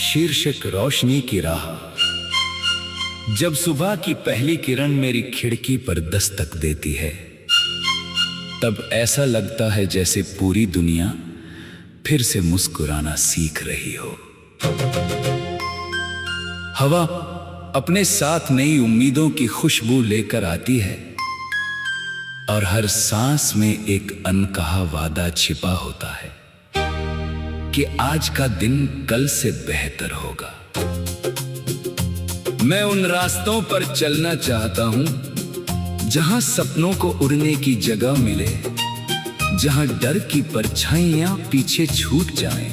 शीर्षक रोशनी की राह। जब सुबह की पहली किरण मेरी खिड़की पर दस्तक देती है, तब ऐसा लगता है जैसे पूरी दुनिया फिर से मुस्कुराना सीख रही हो। हवा अपने साथ नई उम्मीदों की खुशबू लेकर आती है और हर सांस में एक अनकहा वादा छिपा होता है कि आज का दिन कल से बेहतर होगा। मैं उन रास्तों पर चलना चाहता हूं जहां सपनों को उड़ने की जगह मिले, जहां डर की परछाइयां पीछे छूट जाएं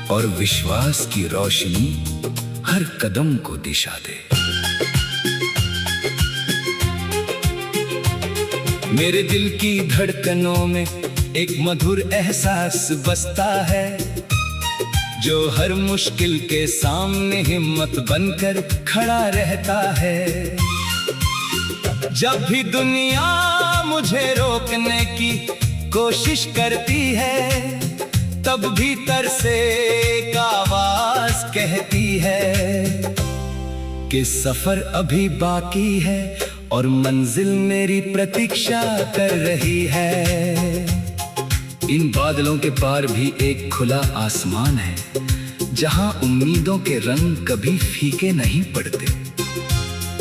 और विश्वास की रोशनी हर कदम को दिशा दे। मेरे दिल की धड़कनों में एक मधुर एहसास बसता है, जो हर मुश्किल के सामने हिम्मत बनकर खड़ा रहता है। जब भी दुनिया मुझे रोकने की कोशिश करती है, तब भीतर से एक आवाज कहती है कि सफर अभी बाकी है और मंजिल मेरी प्रतीक्षा कर रही है। इन बादलों के पार भी एक खुला आसमान है, जहां उम्मीदों के रंग कभी फीके नहीं पड़ते।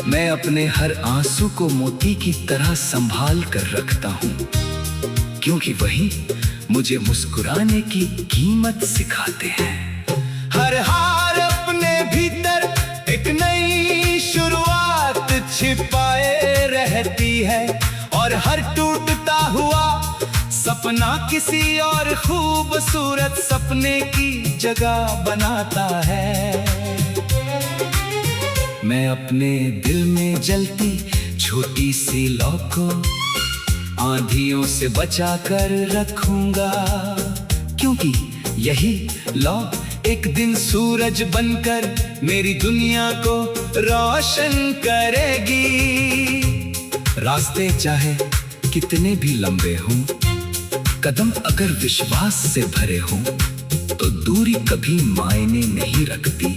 मैं अपने हर आंसू को मोती की तरह संभाल कर रखता हूं, क्योंकि वही मुझे मुस्कुराने की कीमत सिखाते हैं। हर हार अपने भीतर एक नई शुरुआत छिपाए रहती है और हर टूटता हुआ सपना किसी और खूबसूरत सपने की जगह बनाता है। मैं अपने दिल में जलती छोटी सी लौ को आंधियों से बचा कर रखूंगा, क्योंकि यही लौ एक दिन सूरज बनकर मेरी दुनिया को रोशन करेगी। रास्ते चाहे कितने भी लंबे हों, कदम अगर विश्वास से भरे हों, तो दूरी कभी मायने नहीं रखती।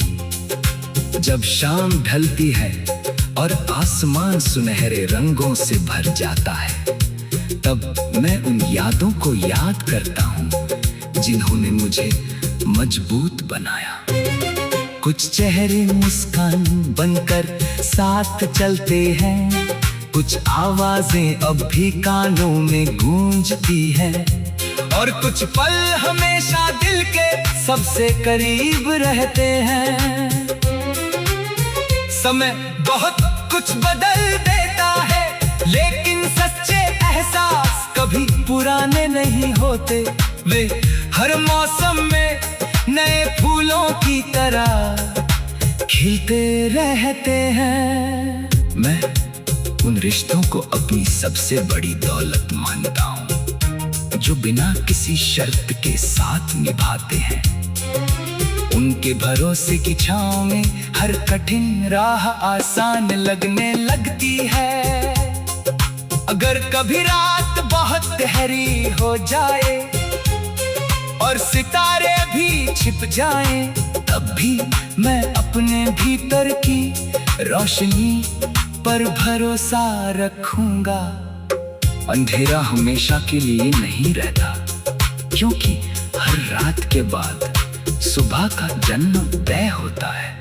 जब शाम ढलती है और आसमान सुनहरे रंगों से भर जाता है, तब मैं उन यादों को याद करता हूं जिन्होंने मुझे मजबूत बनाया। कुछ चेहरे मुस्कान बनकर साथ चलते हैं, कुछ आवाजें अब भी कानों में गूंजती हैं, और कुछ पल हमेशा दिल के सबसे करीब रहते हैं। समय बहुत कुछ बदल देता है, लेकिन सच्चे एहसास कभी पुराने नहीं होते। वे हर मौसम में नए फूलों की तरह खिलते रहते हैं। मैं उन रिश्तों को अपनी सबसे बड़ी दौलत मानता हूं, जो बिना किसी शर्त के साथ निभाते हैं। उनके भरोसे की छांव में हर कठिन राह आसान लगने लगती है। अगर कभी रात बहुत गहरी हो जाए और सितारे भी छिप जाएं, तब भी मैं अपने भीतर की रोशनी पर भरोसा रखूंगा। अंधेरा हमेशा के लिए नहीं रहता, क्योंकि हर रात के बाद सुबह का जन्म तय होता है।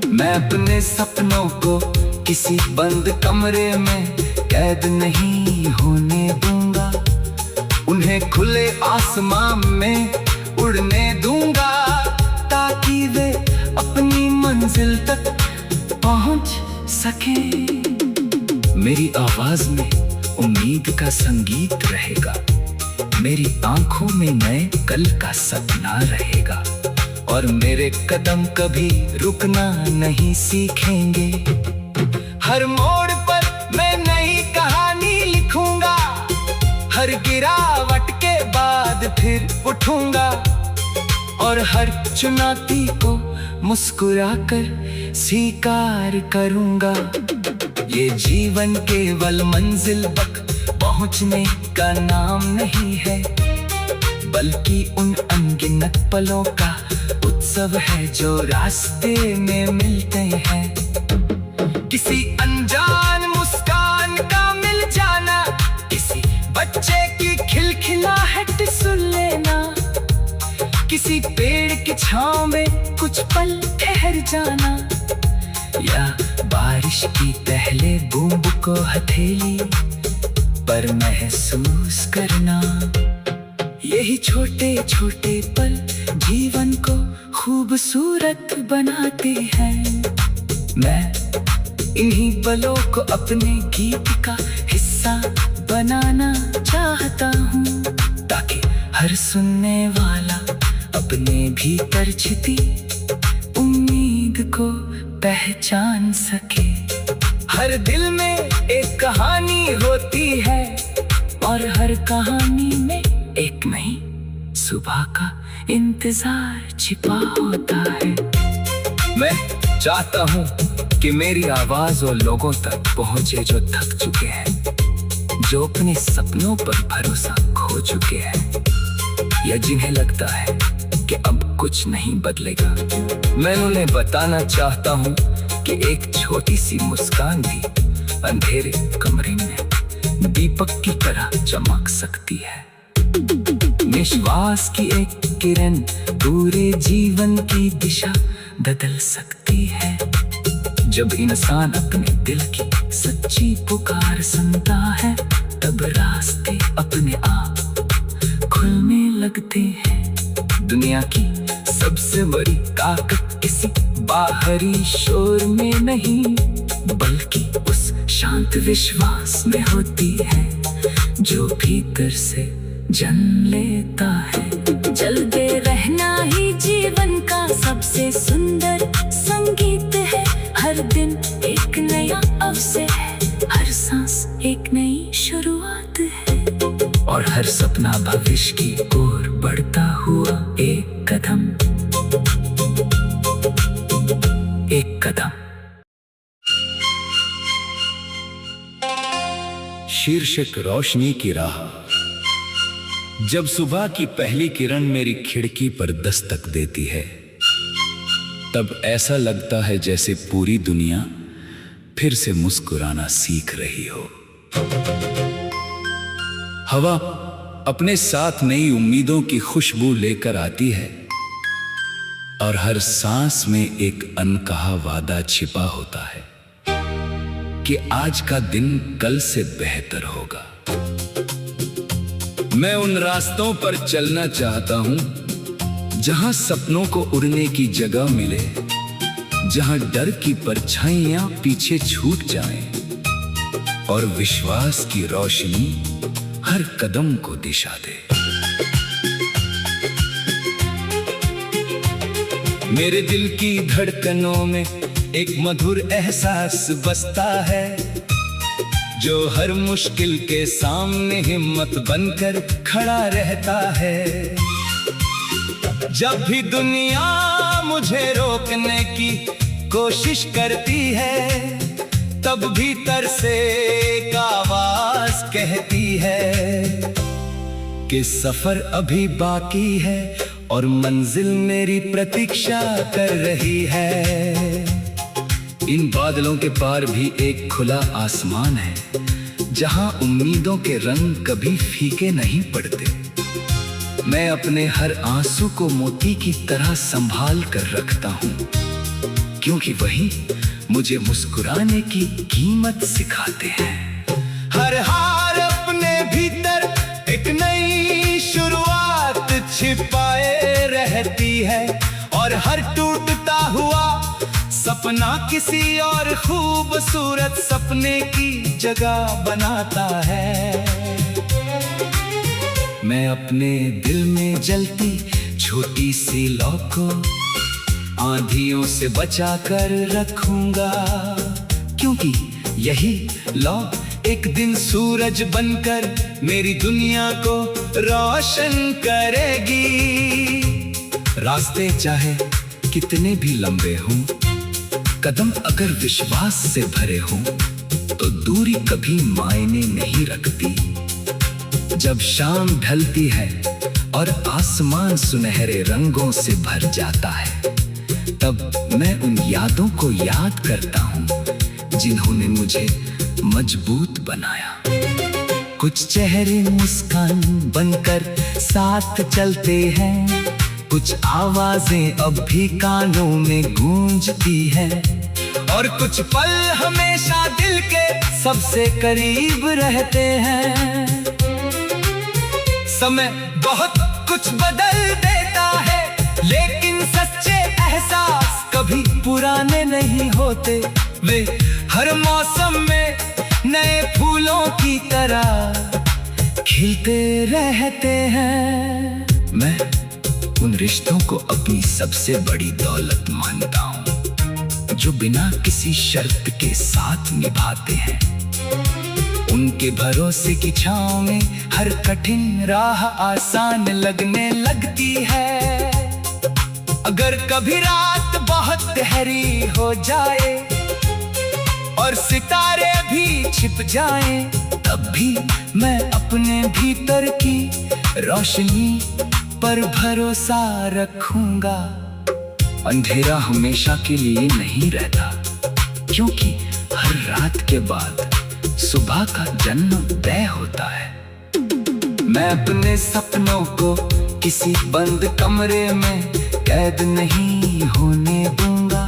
मैं अपने सपनों को किसी बंद कमरे में कैद नहीं होने दूंगा, उन्हें खुले आसमान में उड़ने दूंगा, ताकि वे अपनी मंजिल तक पहुंच सके। मेरी आवाज में उम्मीद का संगीत रहेगा, मेरी आंखों में नए कल का सपना रहेगा, और मेरे कदम कभी रुकना नहीं सीखेंगे। हर मोड़ पर मैं नई कहानी लिखूंगा, हर गिरावट के बाद फिर उठूंगा, और हर चुनौती को मुस्कुराकर स्वीकार करूंगा। ये जीवन केवल मंजिल तक पहुंचने का नाम नहीं है, बल्कि उन अनगिनत पलों का उत्सव है जो रास्ते में मिलते हैं। किसी अनजान मुस्कान का मिल जाना, किसी बच्चे की खिलखिलाहट सुन लेना, किसी पेड़ की छांव में कुछ पल ठहर जाना, या बारिश की पहले बूंद को हथेली पर महसूस करना। यही छोटे छोटे पल जीवन को खूबसूरत बनाते हैं। मैं इन्हीं पलों को अपने गीत का हिस्सा बनाना चाहता हूँ, ताकि हर सुनने वाला अपने भीतर छिपी उम्मीद को पहचान सके। हर दिल में एक कहानी होती है, और हर कहानी में एक नई सुबह का इंतजार छिपा होता है। मैं चाहता हूँ कि मेरी आवाज वो लोगों तक पहुँचे जो थक चुके हैं, जो अपने सपनों पर भरोसा खो चुके हैं, या जिन्हें लगता है कि अब कुछ नहीं बदलेगा। मैं उन्हें बताना चाहता हूँ कि एक छोटी सी मुस्कान भी अंधेरे कमरे में दीपक की तरह चमक सकती है। निश्वास की एक किरण पूरे जीवन की दिशा बदल सकती है। जब इंसान अपने दिल की सच्ची पुकार सुनता है, तब रास्ते अपने आप खुलने लगते हैं। दुनिया की सबसे बड़ी ताकत किसी बाहरी शोर में नहीं, बल्कि उस शांत विश्वास में होती है जो भीतर से जन्म लेता है। चलते रहना ही जीवन का सबसे सुंदर संगीत है। हर दिन एक नया अवसर है, हर सांस एक नई शुरुआत है, और हर सपना भविष्य की ओर बढ़ता हुआ एक कदम, एक कदम। शीर्षक रोशनी की राह। जब सुबह की पहली किरण मेरी खिड़की पर दस्तक देती है, तब ऐसा लगता है जैसे पूरी दुनिया फिर से मुस्कुराना सीख रही हो। हवा अपने साथ नई उम्मीदों की खुशबू लेकर आती है, और हर सांस में एक अनकहा वादा छिपा होता है कि आज का दिन कल से बेहतर होगा। मैं उन रास्तों पर चलना चाहता हूं जहां सपनों को उड़ने की जगह मिले, जहां डर की परछाइयां पीछे छूट जाएं, और विश्वास की रोशनी हर कदम को दिशा दे। मेरे दिल की धड़कनों में एक मधुर एहसास बसता है, जो हर मुश्किल के सामने हिम्मत बनकर खड़ा रहता है। जब भी दुनिया मुझे रोकने की कोशिश करती है, तब भीतर से एक आवाज कहती है कि सफर अभी बाकी है और मंजिल मेरी प्रतीक्षा कर रही है। इन बादलों के पार भी एक खुला आसमान है, जहां उम्मीदों के रंग कभी फीके नहीं पड़ते। मैं अपने हर आंसू को मोती की तरह संभाल कर रखता हूं, क्योंकि वही मुझे मुस्कुराने की कीमत सिखाते हैं। हर हार अपने भीतर एक नई शुरुआत छिपाए रहती है, और हर टूटता हुआ सपना किसी और खूबसूरत सपने की जगह बनाता है। मैं अपने दिल में जलती छोटी सी लौ को आंधियों से बचा कर रखूंगा, क्योंकि यही लौ एक दिन सूरज बनकर मेरी दुनिया को रोशन करेगी। रास्ते चाहे कितने भी लंबे हों, कदम अगर विश्वास से भरे हों, तो दूरी कभी मायने नहीं रखती। जब शाम ढलती है और आसमान सुनहरे रंगों से भर जाता है, तब मैं उन यादों को याद करता हूँ जिन्होंने मुझे मजबूत बनाया। कुछ चेहरे मुस्कान बनकर साथ चलते हैं, कुछ आवाजें अब भी कानों में गूंजती हैं, और कुछ पल हमेशा दिल के सबसे करीब रहते हैं। समय बहुत कुछ बदल देता है, लेकिन सच्चे एहसास कभी पुराने नहीं होते। वे हर मौसम में नए फूलों की तरह खिलते रहते हैं। मैं उन रिश्तों को अपनी सबसे बड़ी दौलत मानता हूँ जो बिना किसी शर्त के साथ निभाते हैं। उनके भरोसे की छांव में हर कठिन राह आसान लगने लगती है। अगर कभी रात बहुत गहरी हो जाए और सितारे भी छिप जाएं, तब भी मैं अपने भीतर की रोशनी पर भरोसा रखूंगा। अंधेरा हमेशा के लिए नहीं रहता, क्योंकि हर रात के बाद सुबह का जन्मोदय होता है। मैं अपने सपनों को किसी बंद कमरे में कैद नहीं होने दूंगा,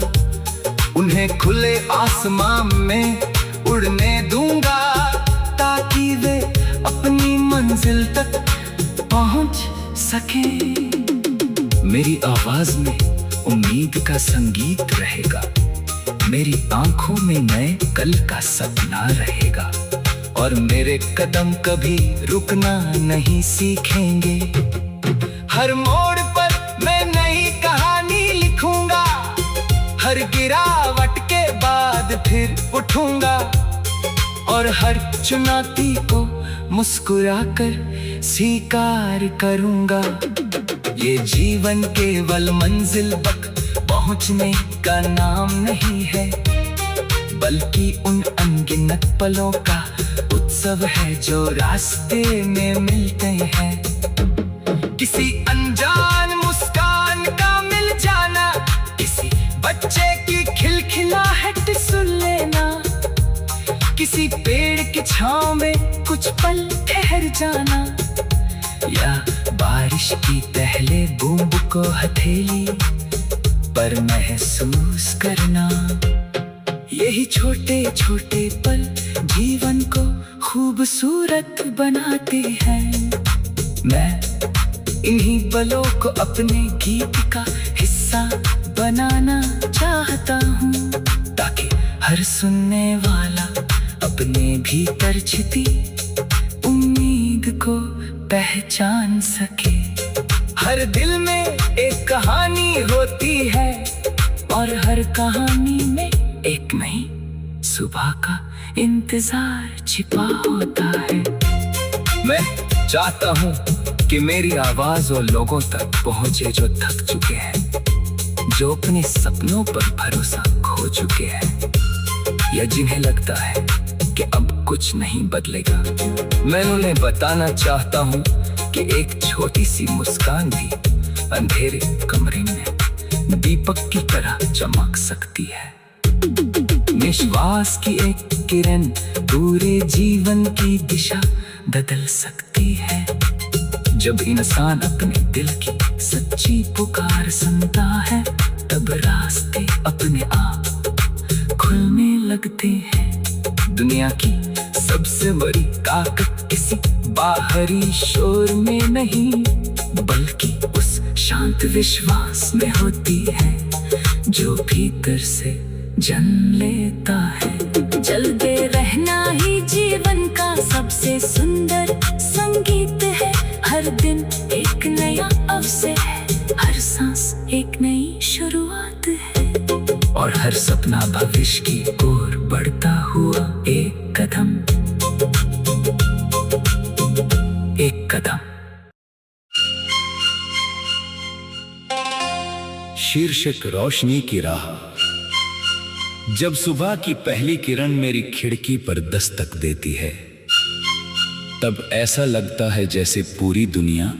उन्हें खुले आसमान में उड़ने दूंगा, ताकि वे अपनी मंजिल तक पहुंच सकें। मेरी आवाज में उम्मीद का संगीत रहेगा, मेरी आंखों में नए कल का सपना रहेगा, और मेरे कदम कभी रुकना नहीं सीखेंगे। हर मोड़ पर मैं नई कहानी लिखूंगा, हर गिरावट के बाद फिर उठूंगा, और हर चुनौती को मुस्कुराकर स्वीकार करूंगा। ये जीवन केवल मंजिल तक पहुंचने का नाम नहीं है, बल्कि उन अनगिनत पलों का उत्सव है जो रास्ते में मिलते हैं। किसी अनजान मुस्कान का मिल जाना, किसी बच्चे की खिलखिलाहट सुन लेना, किसी पेड़ की छांव में कुछ पल ठहर जाना, या बारिश की पहले बूंद को हथेली पर महसूस करना। यही छोटे छोटे पल जीवन को खूबसूरत बनाते हैं। मैं इन्हीं पलों को अपने गीत का हिस्सा बनाना चाहता हूँ, ताकि हर सुनने वाला अपने भीतर छिपी उम्मीद को पहचान सके। हर दिल में एक कहानी होती है, और हर कहानी में एक नई सुबह का इंतजार छिपा होता है। मैं चाहता हूँ कि मेरी आवाज वो लोगों तक पहुँचे जो थक चुके हैं, जो अपने सपनों पर भरोसा खो चुके हैं, या जिन्हें लगता है कि अब कुछ नहीं बदलेगा। मैं उन्हें बताना चाहता हूँ कि एक छोटी सी मुस्कान भी अंधेरे कमरे में दीपक की तरह चमक सकती है। निश्वास की एक किरण पूरे जीवन की दिशा बदल सकती है। जब इंसान अपने दिल की सच्ची पुकार सुनता है, तब रास्ते अपने आप खुलने लगते हैं। दुनिया की सबसे बड़ी ताकत किसी बाहरी शोर में नहीं, बल्कि उस शांत विश्वास में होती है जो भीतर से जन्म लेता है। चलते रहना ही जीवन का सबसे सुंदर संगीत है। हर दिन एक नया अवसर है, हर सांस एक नई शुरुआत है, और हर सपना भविष्य की ओर बढ़ता हुआ एक कदम एक कदम। शीर्षक रोशनी की राह। जब सुबह की पहली किरण मेरी खिड़की पर दस्तक देती है, तब ऐसा लगता है जैसे पूरी दुनिया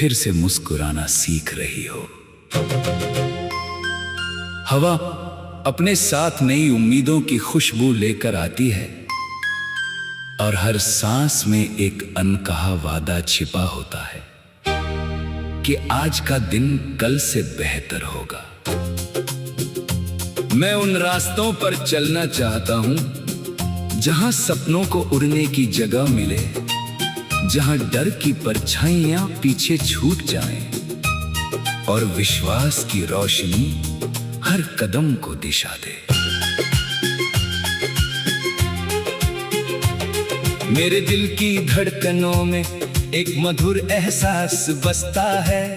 फिर से मुस्कुराना सीख रही हो। हवा अपने साथ नई उम्मीदों की खुशबू लेकर आती है और हर सांस में एक अनकहा वादा छिपा होता है कि आज का दिन कल से बेहतर होगा। मैं उन रास्तों पर चलना चाहता हूं जहां सपनों को उड़ने की जगह मिले, जहां डर की परछाइयां पीछे छूट जाएं और विश्वास की रोशनी हर कदम को दिशा दे। मेरे दिल की धड़कनों में एक मधुर एहसास बसता है,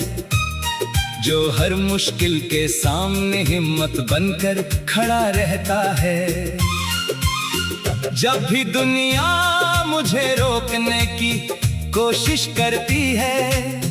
जो हर मुश्किल के सामने हिम्मत बनकर खड़ा रहता है। जब भी दुनिया मुझे रोकने की कोशिश करती है,